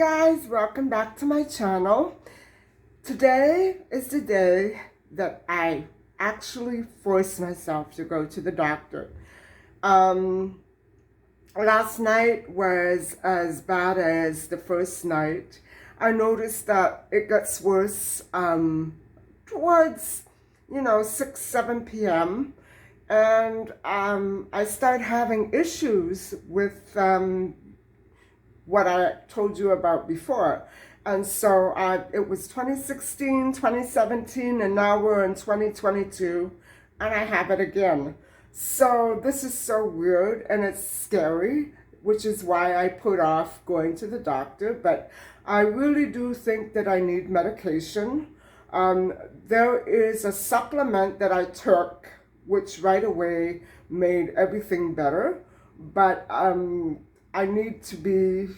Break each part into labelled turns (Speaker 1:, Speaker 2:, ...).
Speaker 1: guys, welcome back to my channel. Today is the day that I actually forced myself to go to the doctor. Last night was as bad as the first night. I noticed that it gets worse towards 6, 7 p.m. and I started having issues with what I told you about before. And so it was 2016, 2017, and now we're in 2022, and I have it again. So this is so weird, and it's scary, which is why I put off going to the doctor. But I really do think that I need medication. There is a supplement that I took, which right away made everything better. But I need to be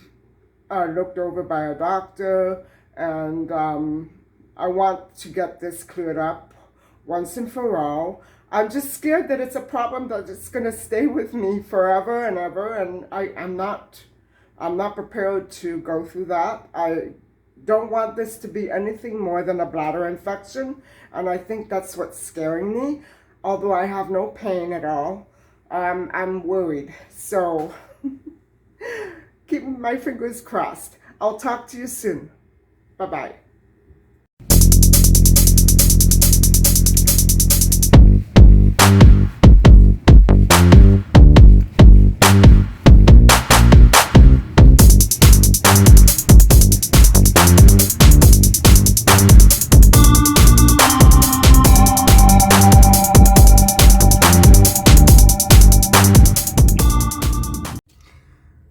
Speaker 1: looked over by a doctor, and I want to get this cleared up once and for all. I'm just scared that it's a problem that it's going to stay with me forever and ever, and I'm not prepared to go through that. I don't want this to be anything more than a bladder infection, and I think that's what's scaring me. Although I have no pain at all, I'm worried. So keep my fingers crossed. I'll talk to you soon. Bye-bye.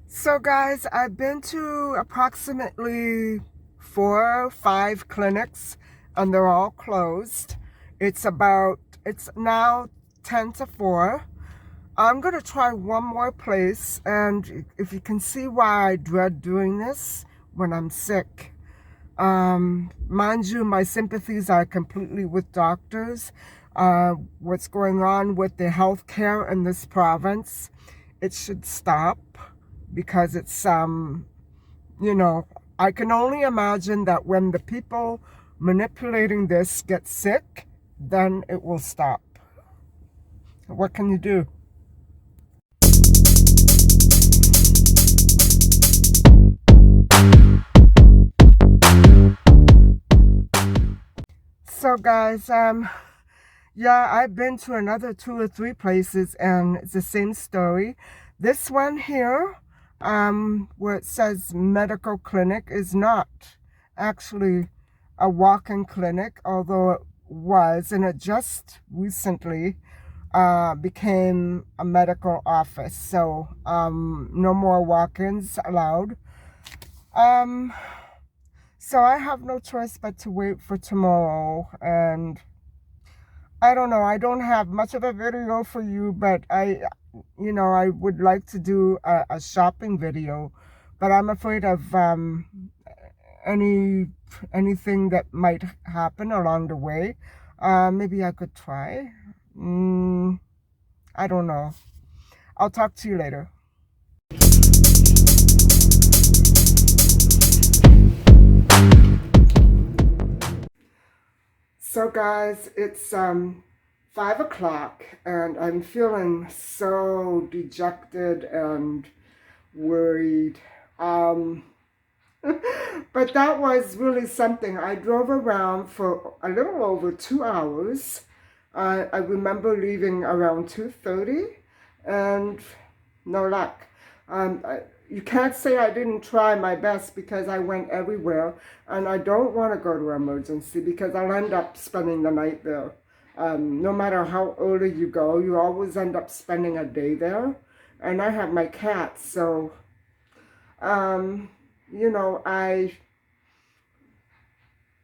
Speaker 1: So guys, I've been to approximately 4 or 5 clinics, and they're all closed. It's now 10 to 4. I'm going to try one more place, and if you can see why I dread doing this when I'm sick. Mind you, my sympathies are completely with doctors. What's going on with the health care in this province, it should stop. Because it's, I can only imagine that when the people manipulating this get sick, then it will stop. What can you do? So guys, yeah, I've been to another 2 or 3 places, and it's the same story. This one here, where it says medical clinic, is not actually a walk-in clinic, although it was, and it just recently became a medical office. So no more walk-ins allowed. So I have no choice but to wait for tomorrow. And I don't know, I don't have much of a video for you, but I would like to do a shopping video, but I'm afraid of anything that might happen along the way. Maybe I could try. I don't know. I'll talk to you later. So guys, it's 5 o'clock, and I'm feeling so dejected and worried. But that was really something. I drove around for a little over 2 hours. I remember leaving around 2:30, and no luck. You can't say I didn't try my best, because I went everywhere, and I don't want to go to emergency because I'll end up spending the night there. No matter how early you go, you always end up spending a day there. And I have my cat, so,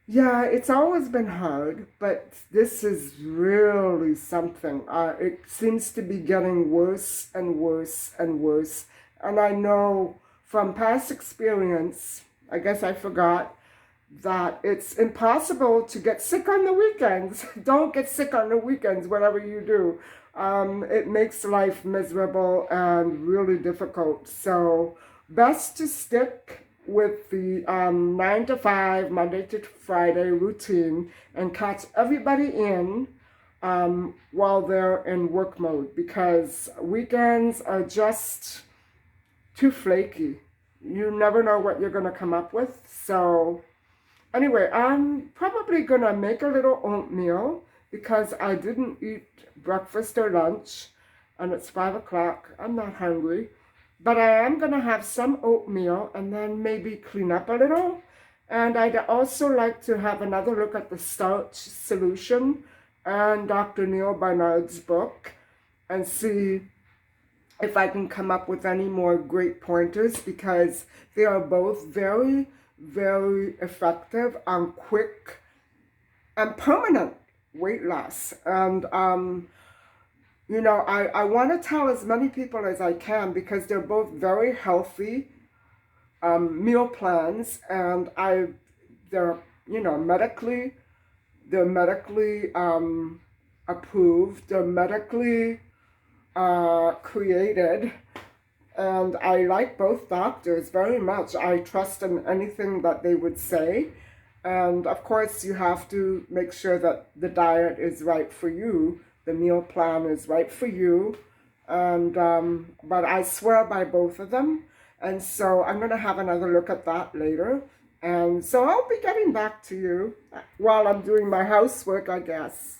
Speaker 1: yeah, it's always been hard, but this is really something. It seems to be getting worse and worse and worse. And I know from past experience, I guess I forgot, that it's impossible to get sick on the weekends. Don't get sick on the weekends, whatever you do. It makes life miserable and really difficult. So best to stick with the 9 to 5, Monday to Friday routine and catch everybody in while they're in work mode, because weekends are just too flaky. You never know what you're going to come up with. So anyway, I'm probably going to make a little oatmeal because I didn't eat breakfast or lunch and it's 5 o'clock. I'm not hungry. But I am going to have some oatmeal and then maybe clean up a little. And I'd also like to have another look at the starch solution and Dr. Neal Barnard's book and see if I can come up with any more great pointers, because they are both very, very effective and quick and permanent weight loss. And you know, I want to tell as many people as I can, because they're both very healthy meal plans, and they're, you know, medically approved, they're medically created, and I like both doctors very much. I trust in anything that they would say, and of course you have to make sure that the diet is right for you. The meal plan is right for you, and but I swear by both of them, and so I'm going to have another look at that later, and so I'll be getting back to you while I'm doing my housework, I guess.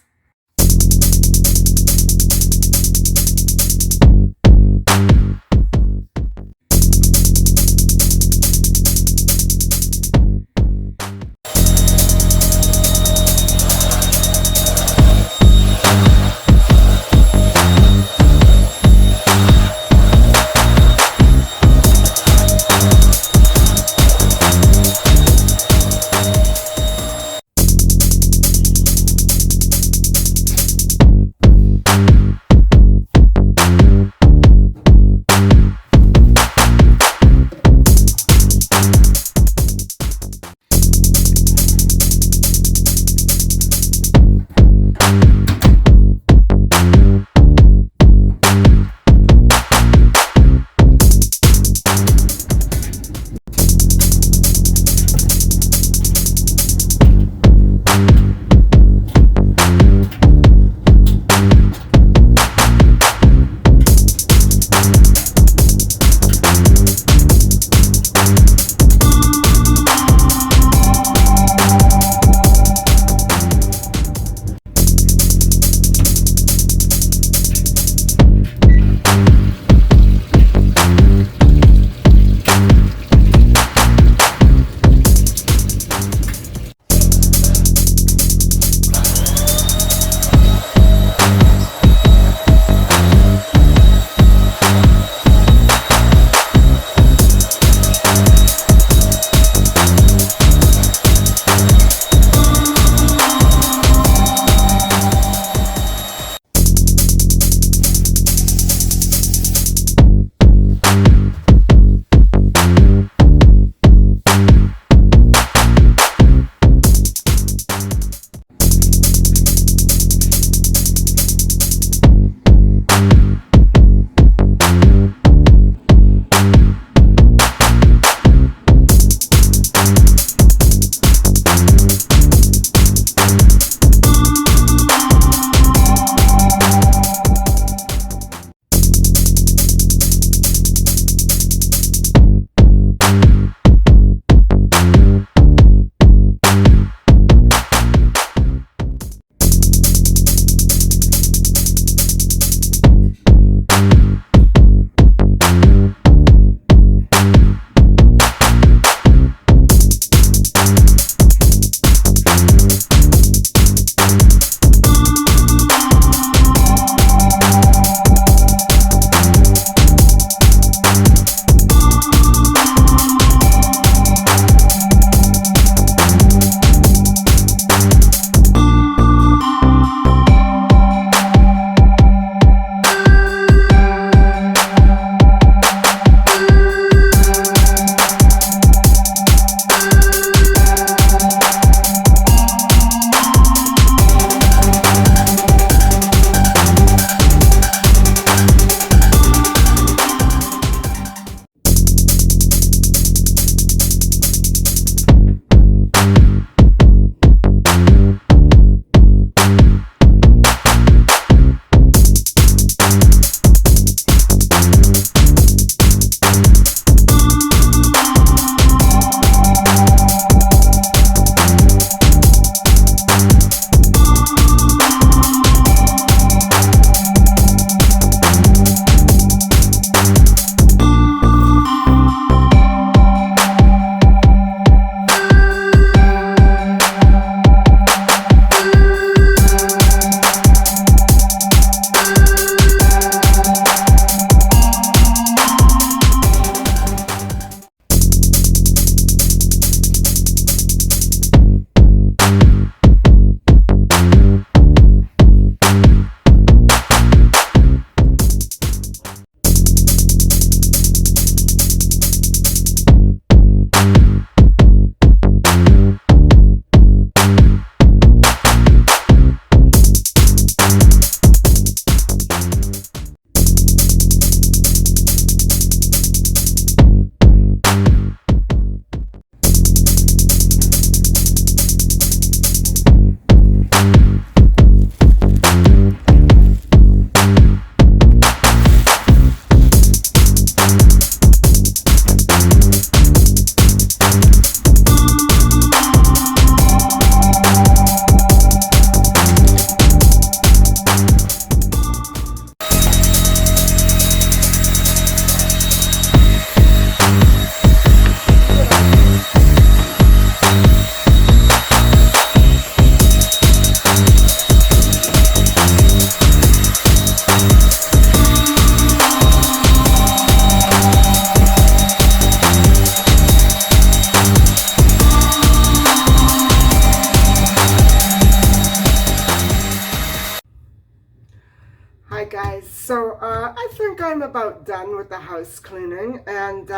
Speaker 1: I'm about done with the house cleaning, and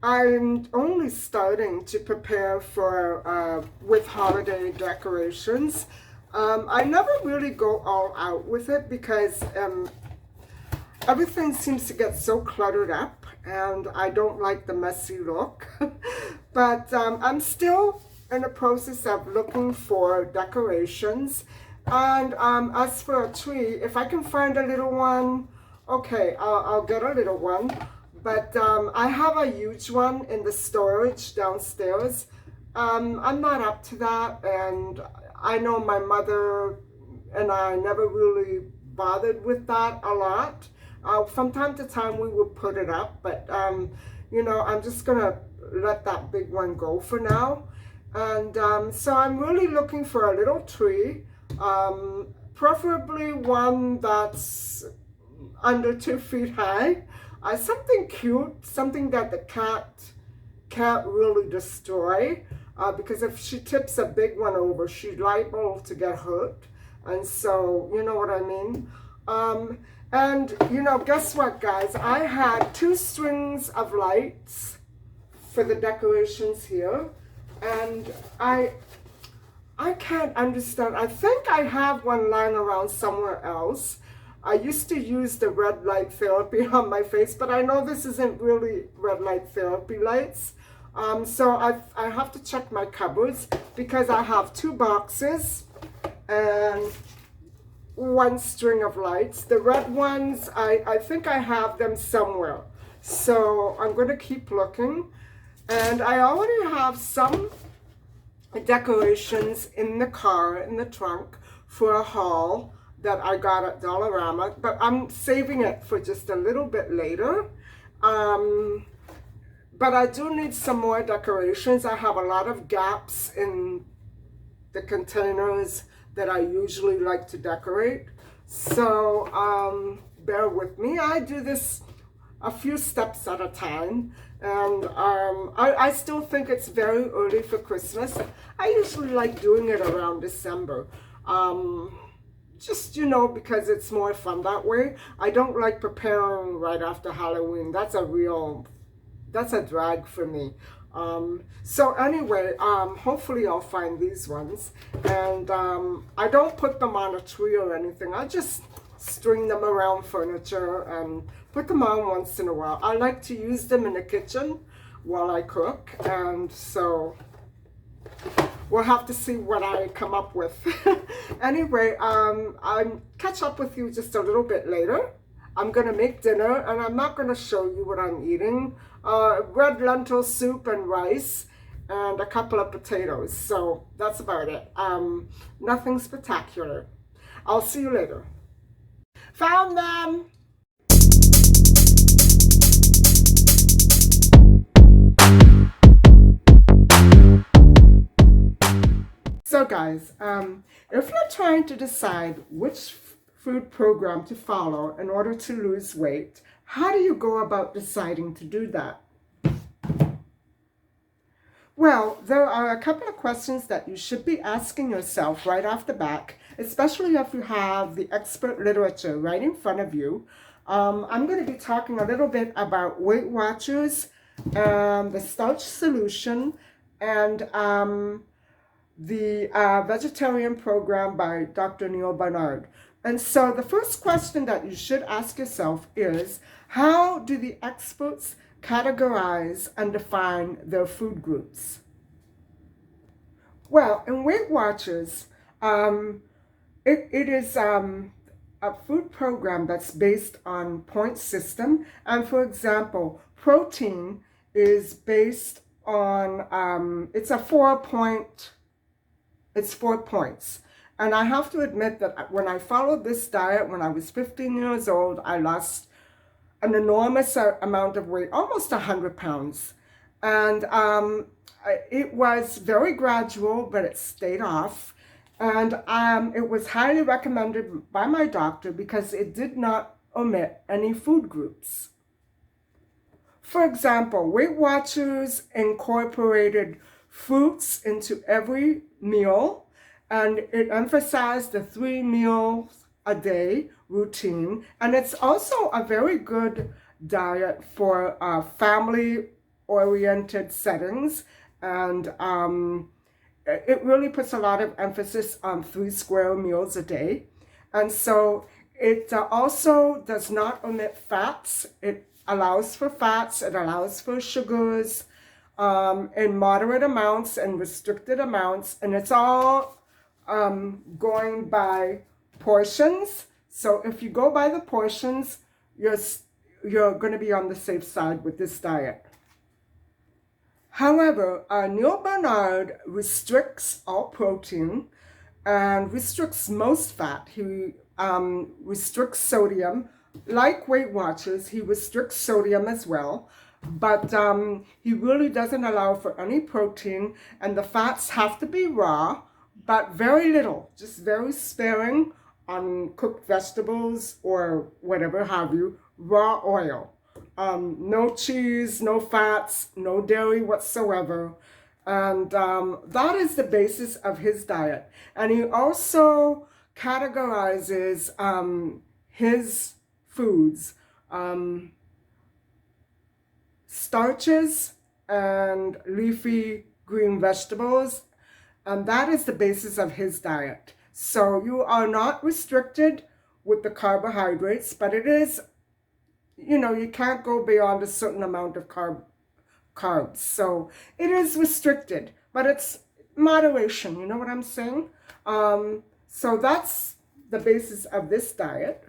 Speaker 1: I'm only starting to prepare for with holiday decorations. I never really go all out with it because everything seems to get so cluttered up, and I don't like the messy look. But I'm still in the process of looking for decorations. And as for a tree, if I can find a little one, okay, I'll get a little one. But I have a huge one in the storage downstairs. I'm not up to that, and I know my mother and I never really bothered with that a lot. From time to time we would put it up, but you know, I'm just gonna let that big one go for now. And so I'm really looking for a little tree, preferably one that's under 2 feet high. Something cute, something that the cat can't really destroy, because if she tips a big one over, she's liable to get hurt. And so, you know what I mean? And, you know, guess what, guys? I had 2 strings of lights for the decorations here. And I can't understand. I think I have one lying around somewhere else. I used to use the red light therapy on my face, but I know this isn't really red light therapy lights. So I have to check my cupboards, because I have 2 boxes and 1 string of lights. The red ones, I think I have them somewhere. So I'm going to keep looking. And I already have some decorations in the car, in the trunk, for a haul that I got at Dollarama, but I'm saving it for just a little bit later. But I do need some more decorations. I have a lot of gaps in the containers that I usually like to decorate. So bear with me. I do this a few steps at a time. And I still think it's very early for Christmas. I usually like doing it around December. Just, you know, because it's more fun that way. I don't like preparing right after Halloween. That's a drag for me. So anyway, hopefully I'll find these ones. And I don't put them on a tree or anything. I just string them around furniture and put them on once in a while. I like to use them in the kitchen while I cook, and so we'll have to see what I come up with. Anyway, I'll catch up with you just a little bit later. I'm gonna make dinner, and I'm not gonna show you what I'm eating. Red lentil soup and rice and a couple of potatoes. So that's about it. Nothing spectacular. I'll see you later. Found them! So guys, if you're trying to decide which food program to follow in order to lose weight, how do you go about deciding to do that? Well, there are a couple of questions that you should be asking yourself right off the bat, especially if you have the expert literature right in front of you. I'm going to be talking a little bit about Weight Watchers, the starch solution, and the vegetarian program by drnealbarnard. And so the first question that you should ask yourself is, how do the experts categorize and define their food groups? Well, in Weight Watchers, it is a food program that's based on point system. And for example, protein is based on, it's 4 points. And I have to admit that when I followed this diet when I was 15 years old, I lost an enormous amount of weight, almost 100 pounds. And it was very gradual, but it stayed off. And it was highly recommended by my doctor because it did not omit any food groups. For example, Weight Watchers incorporated fruits into every meal, and it emphasized the 3 meals a day routine, and it's also a very good diet for family-oriented settings, and it really puts a lot of emphasis on 3 square meals a day. And so it also does not omit fats. It allows for fats, it allows for sugars in moderate amounts and restricted amounts, and it's all going by portions. So if you go by the portions, you're going to be on the safe side with this diet. However, Neal Barnard restricts all protein and restricts most fat. He restricts sodium. Like Weight Watchers, he restricts sodium as well, but he really doesn't allow for any protein, and the fats have to be raw, but very little, just very sparing on cooked vegetables or whatever have you, raw oil. No cheese, no fats, no dairy whatsoever. And that is the basis of his diet. And he also categorizes his foods, starches and leafy green vegetables, and that is the basis of his diet. So you are not restricted with the carbohydrates, but it is, you can't go beyond a certain amount of carbs. So it is restricted, but it's moderation, you know what I'm saying? So that's the basis of this diet.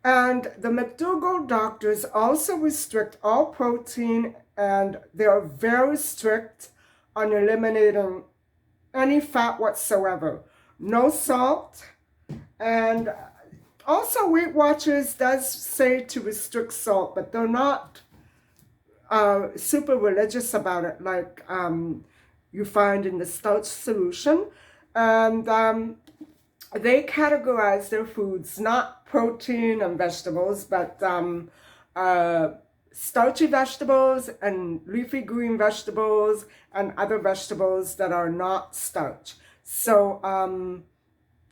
Speaker 1: And the McDougall doctors also restrict all protein, and they are very strict on eliminating any fat whatsoever. No salt. And also Weight Watchers does say to restrict salt, but they're not super religious about it like you find in the starch solution. And they categorize their foods, not protein and vegetables, but starchy vegetables and leafy green vegetables and other vegetables that are not starch. So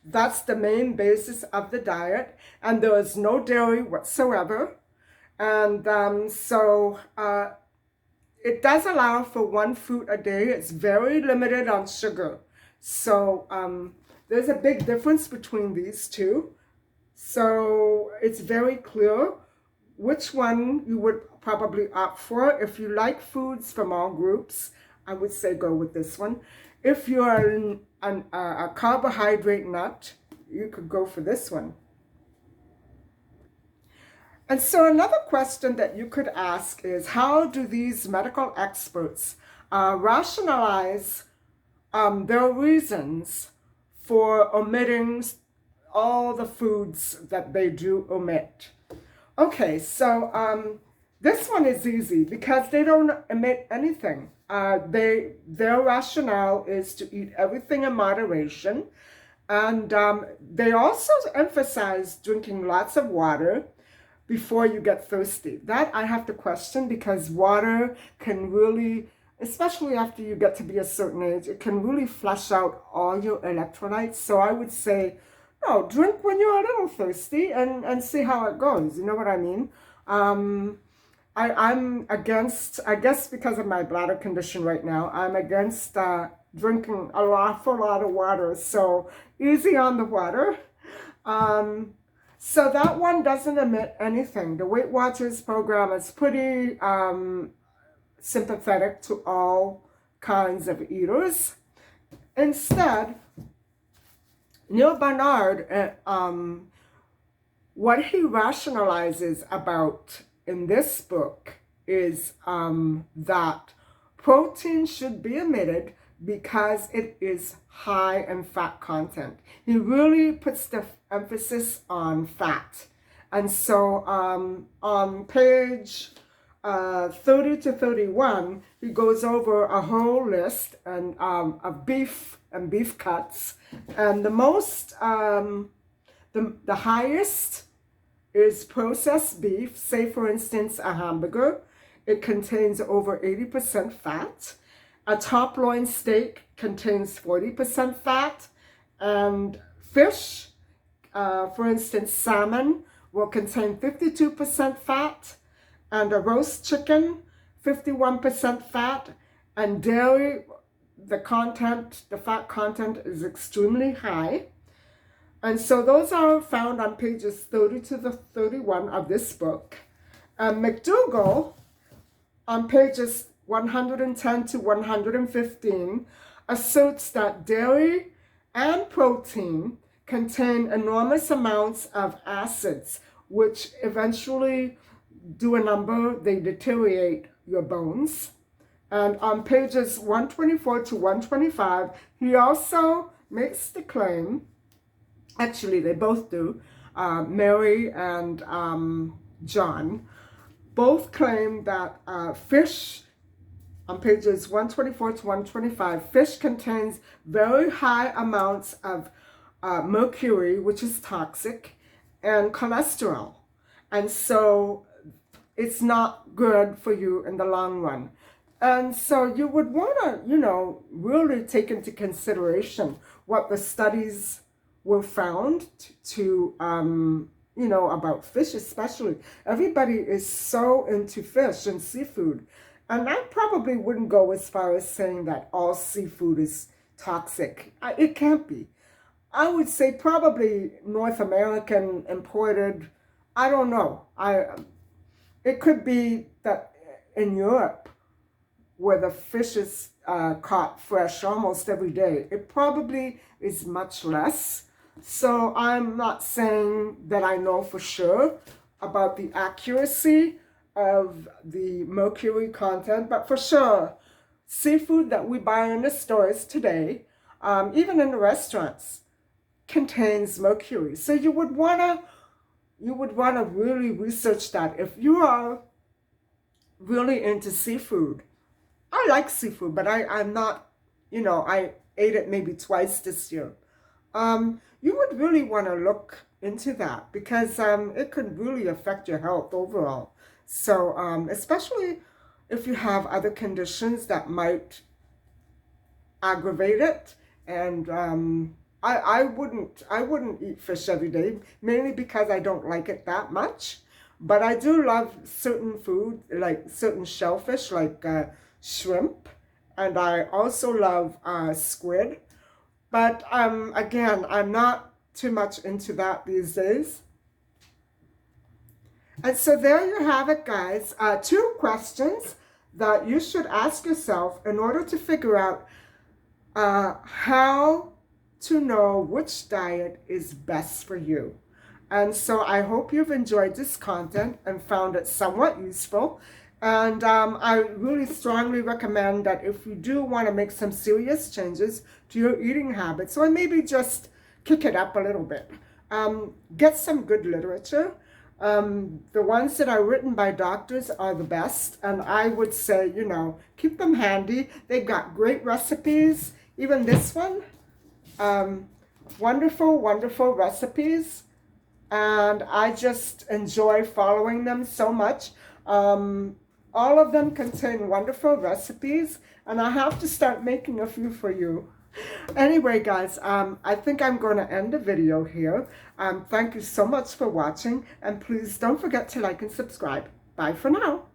Speaker 1: that's the main basis of the diet, and there is no dairy whatsoever. And so it does allow for 1 fruit a day. It's very limited on sugar. So there's a big difference between these two. So it's very clear which one you would probably opt for. If you like foods from all groups, I would say go with this one. If you are a carbohydrate nut, you could go for this one. And so another question that you could ask is, how do these medical experts rationalize their reasons for omitting all the foods that they do omit? Okay, so this one is easy because they don't omit anything. Their rationale is to eat everything in moderation, and they also emphasize drinking lots of water before you get thirsty. That I have to question, because water can really, especially after you get to be a certain age, it can really flush out all your electrolytes. So I would say, no, drink when you're a little thirsty and see how it goes. You know what I mean? I'm against, I guess because of my bladder condition right now, I'm against drinking a awful lot of water. So easy on the water. So that one doesn't omit anything. The Weight Watchers program is pretty sympathetic to all kinds of eaters. Instead, Neal Barnard, what he rationalizes about in this book is that protein should be omitted because it is high in fat content. He really puts the emphasis on fat. And so on page 30 to 31, he goes over a whole list of beef and beef cuts. And the most, the highest is processed beef. Say, for instance, a hamburger. It contains over 80% fat. A top loin steak contains 40% fat, and fish for instance, salmon will contain 52% fat, and a roast chicken, 51% fat, and dairy, the fat content is extremely high. And so those are found on pages 30 to the 31 of this book. McDougall, on pages 110 to 115, asserts that dairy and protein contain enormous amounts of acids, which eventually do a number, they deteriorate your bones. And on pages 124 to 125, he also makes the claim, actually they both do, Mary and John, both claim that fish, on pages 124 to 125, fish contains very high amounts of mercury, which is toxic, and cholesterol. And so it's not good for you in the long run. And so you would want to, really take into consideration what the studies were found to, about fish especially. Everybody is so into fish and seafood. And I probably wouldn't go as far as saying that all seafood is toxic. It can't be. I would say probably North American imported, I don't know. It could be that in Europe, where the fish is caught fresh almost every day, it probably is much less. So I'm not saying that I know for sure about the accuracy of the mercury content, but for sure, seafood that we buy in the stores today, even in the restaurants, contains mercury. So you would wanna really research that. If you are really into seafood, I like seafood, but I'm not, I ate it maybe twice this year. You would really want to look into that because it could really affect your health overall. So especially if you have other conditions that might aggravate it. And I wouldn't eat fish every day, mainly because I don't like it that much. But I do love certain food, like certain shellfish, like shrimp, and I also love squid. But again, I'm not too much into that these days. And so there you have it, guys. 2 questions that you should ask yourself in order to figure out how to know which diet is best for you. And so I hope you've enjoyed this content and found it somewhat useful. And I really strongly recommend that if you do want to make some serious changes to your eating habits, or maybe just kick it up a little bit, get some good literature. The ones that are written by doctors are the best, and I would say, keep them handy. They've got great recipes. Even this one, wonderful, wonderful recipes, and I just enjoy following them so much. All of them contain wonderful recipes, and I have to start making a few for you. Anyway, guys, I think I'm going to end the video here. Thank you so much for watching, and please don't forget to like and subscribe. Bye for now.